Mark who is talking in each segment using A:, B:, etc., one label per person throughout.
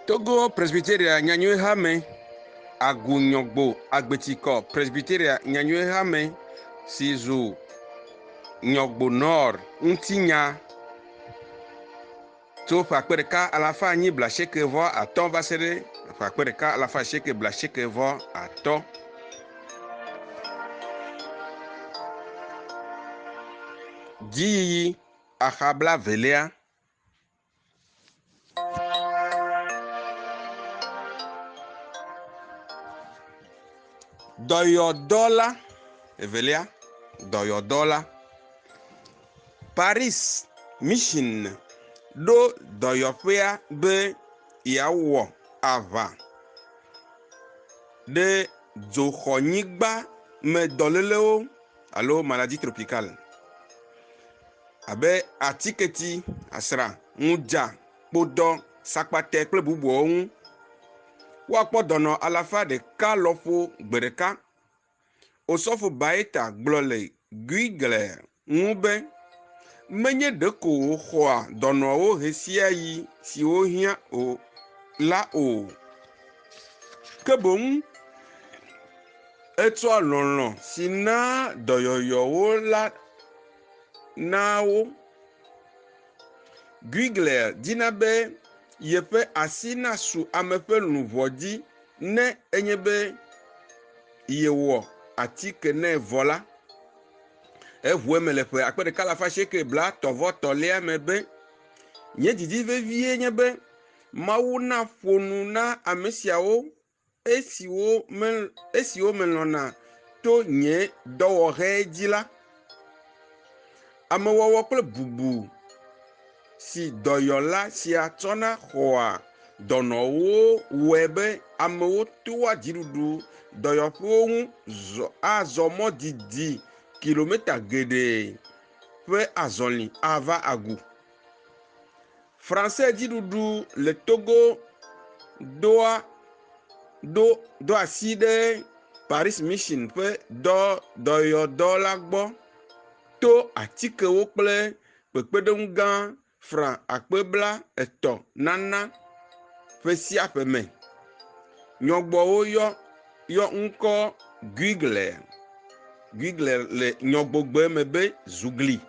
A: Togo Presbyteria Nyanywe Hame Agunyogbo Agbetiko Presbyteria Nyanywe Hame Sizu Nyogbo Nord Ntinya To Fakpereka Alafa Nyi Blacheke Vo Aton Vasere Fakpereka Alafa Sheke Blacheke Vo Aton Diyi Achabla Velea Doyodola Evelia Doyodola Paris Mission do doyopea be yawo ava de zokhonyigba me doleleo alo maladie tropicale abe atiketi asra nja podo sakpate kple bubu ohun wa podono alafa de kalofo gbereka osofo baeta glole guigler ngube menye deko khoa dono o hesia yi si o hia o la o kebon eto alonlon sina doyoyo o la nawo guigler dinabe yepe asina su amepe nuvodi ne enyebe yewo atike ne vola evue melepe akpere kala fasheke bla tovo tolia mebe nye didi vevie nyebe mawu na fonu na amesiawo esiwo melona to nye dowo he dila amewowo kple bubu si doyola si atona khoa donowo webe amewo towa dirudu doyopo azomo didi kilomita gede pe azoli ava agu français dirudu le Togo do aside Paris Mission pe doyodola gbo to atike wo kple pekpedeng gan franc akpebla eto nana pesia peme nyogbo wo yo nko guigler le nyogbogbe mebe zugli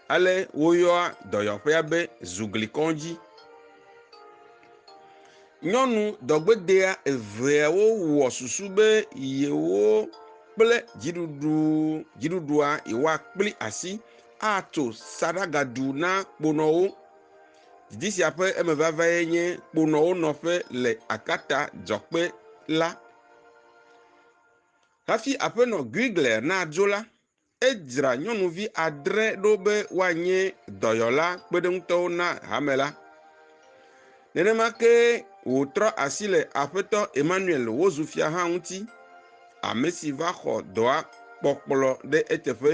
A: ale woyo doyopea be zugli konji nyonu dogbedea evewo wo susu be yewo ple jirudua iwa kpli asi ato sadagadu na kponowo disi ape emevava yenye kponowo nofe le akata dzokpe la hafi apeno guigler na adzola edzra nyɔnuvi adre ɖo be woanye dɔyɔla kpeɖeŋutɔwo na hamela nenema ke wòtrɔ asi le aƒetɔ Emmanuel wozufia hã ŋuti ame si va xɔ dɔa kpɔkplɔ ɖe eteƒe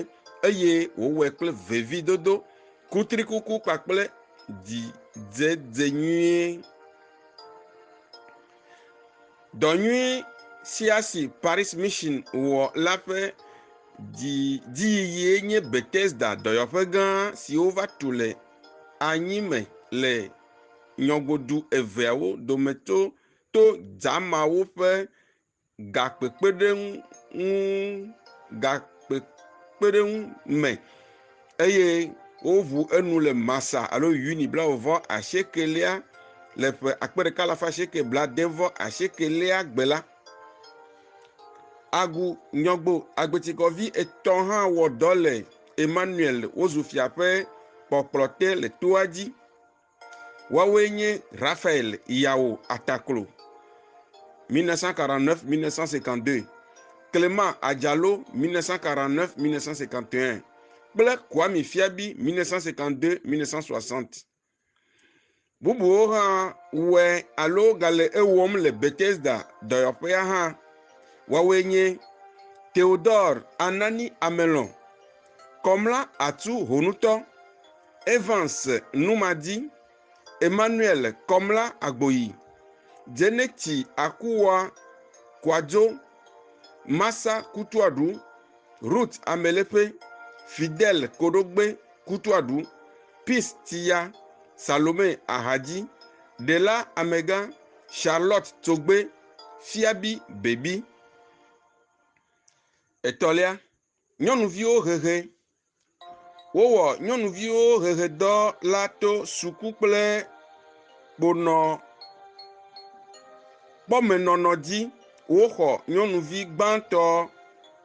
A: eye wòwɔe kple vevi dodo kutrikuku kpakple dzidzedze nyuie dɔ nyuie siasi Paris Mission wɔ la ƒe diyiye nye Bethesda dɔyɔƒe gã siwo va tu le anyime le nyɔgodu eveawo dometo to dzamawo ƒe gakpekpeɖeŋu me eye woʋu enu le masa alo uni blavɔ asiekelia le ƒe akpeɖeka alafa asieke blaadevɔ asiekelia gbe la agu nyɔgbo agbetikɔvi etɔ̃ hã wɔ dɔ le Emmanuel wozufia ƒe kpɔkplɔ te le toa dzi woawoe nye Raphaël Yawo Ataklo 1949-1952 Clément Adjalo 1949-1951 kple Kwame Fiabi 1952-1960 bubuwo hã wɔe alo gale ewɔm le Bethesda dɔyɔƒea hã woawoe nye Theodore Anani Amelon Komla Atu Honutɔ Evans Numadi Emmanuel Komla Agboyi Jeneti Akuwa Kwadzo Massa Kutuadu Ruth Amelepe Fidèle Kodogbe Kutuadu Peace Tia Salome Ahadi De là, Amega, Charlotte Togbe, Fiabi Baby, Etolia, nyɔnuviwo hehe. Wowɔ nyɔnuviwo hehe dɔ la to suku kple kponɔ kpɔmenɔnɔ dzi. Woxɔ nyɔnuvi gbãtɔ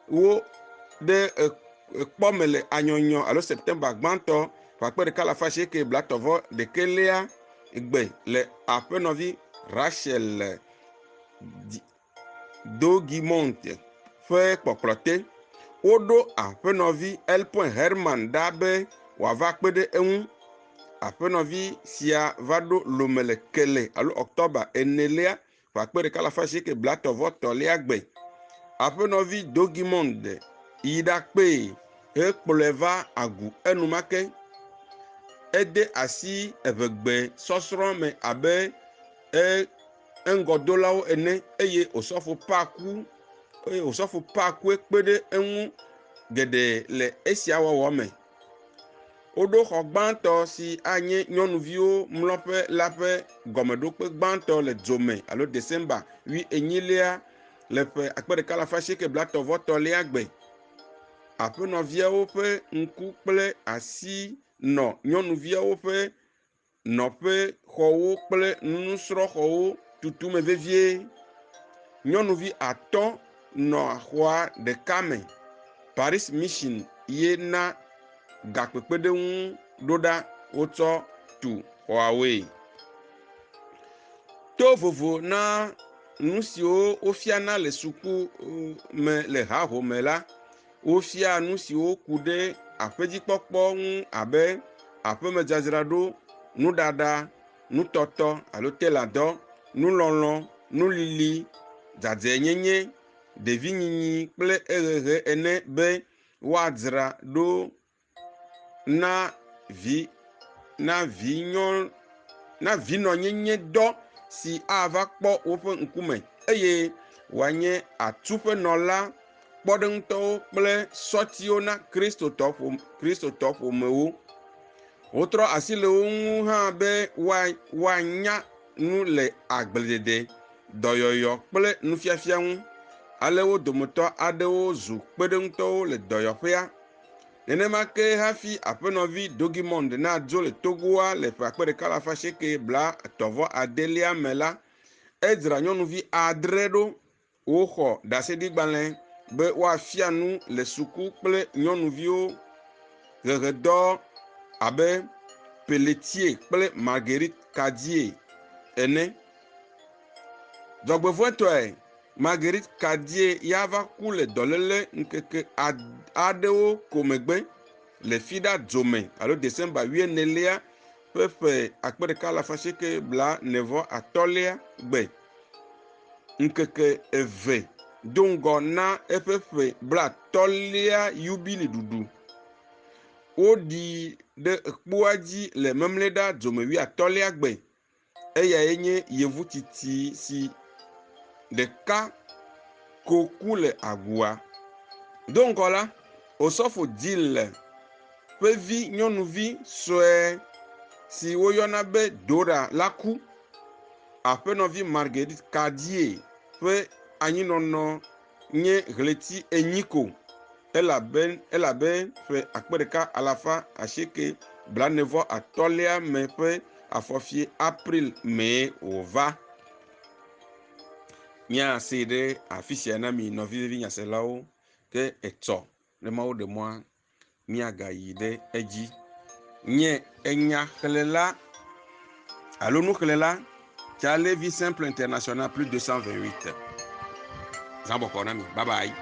A: wo ɖe kpɔme le anyɔnyɔ alo septembre gbãtɔ ƒe 1991 gbe le aƒenɔvi Rachel Dogimont ƒe kpɔkplɔ te. Woɖo aƒenɔvi L. Herman ɖa be wòava kpe ɖe eŋu. Aƒenɔvi sia va ɖo lome le kele alo Octobre 4 ƒe 1993 gbe. Aƒenɔvi Dogimond yi ɖakpee hekplɔe va agu enumake. Ede asi evegbe sɔsrɔ̃ me abe eŋgɔdolawo ene eye osɔfo paku kpe ɖe eŋu geɖe le esia wɔwɔ me. Woɖo xɔ gbãtɔ si anye nyɔnuviwo mlɔƒe la ƒe gɔmeɖokpe gbãtɔ le dzome alo December 8 le ƒe 1993 gbe. Aƒenɔviawo ƒe ŋku kple asi nɔ nyɔnuviawo ƒe nɔƒe xɔwo kple nusrɔ̃xɔwo tutume vevie. Nyɔnuvi 5 nɔ xɔa ɖeka me. Paris Mission ye na gakpekpeɖeŋu ɖoɖa wotsɔ tu xɔawoe. To vovo na nu siwo wofiana le suku me le haho me la, wofia nu siwo ku ɖe aƒedzikpɔkpɔ ŋu abe aƒemedzadzraɖo, nuɖaɖa, nutɔtɔ alo teladɔ, nulɔlɔ, nulili, dzadzenyenye, ɖevinyinyi kple ehehe ene be woadzra ɖo na vinɔnyenye dɔ si ava kpɔ woƒe ŋkume eye wòanye atuƒenɔla kpɔɖeŋutɔwo kple sɔtiwo na kristotɔ ƒomewo. Wotrɔ asi le wo ŋu hã be woanya nu le agbledede, dɔyɔyɔ kple nufiafia ŋu. Ale wo dometɔ aɖewo zu kpeɖeŋutɔwo le dɔyɔƒea. Nenema ke hafi aƒenɔvi Dogimond nadzo le Togoa le ƒe 1990 me la, edzra nyɔnuvi 7 ɖo. Woxɔ ɖaseɖigbalẽ be woafia nu le suku kple nyɔnuviwo hehedɔ abe Pelletier kple Marguerite Cadier ene. Dzɔgbevɔ̃etɔe, Marguerite Cadier ya va ku le dɔléle ŋkeke aɖewo ko megbe le Fida dzome alo December 8 ƒe ƒe 1995 gbe. Ŋkeke 2 do ŋgɔ na eƒe ƒe 30 yubili ɖuɖu. Woɖi ɖe ekpoa dzi le Memleda dzome 30 gbe. Eyae nye yevu titi si ɖeka ko ku le agua. Do ŋgɔ la, osɔfo Dil ƒe vi nyɔnuvi sue si woyɔna be Dora la ku. Aƒenɔvi Marguerite Cadier ƒe anyinɔnɔ nye hleti 8 ko elabe ƒe 1995 me ƒe afɔfie April mee wòva. Míase ɖe afi sia na mi nɔvivi nyaselawo ke etsɔ ne Mawu ɖe mɔa míagayi ɖe edzi. Nye enyahlela alo nuxlela Charles Vie Simple International plus 228. Zamboko na mi. Bye bye.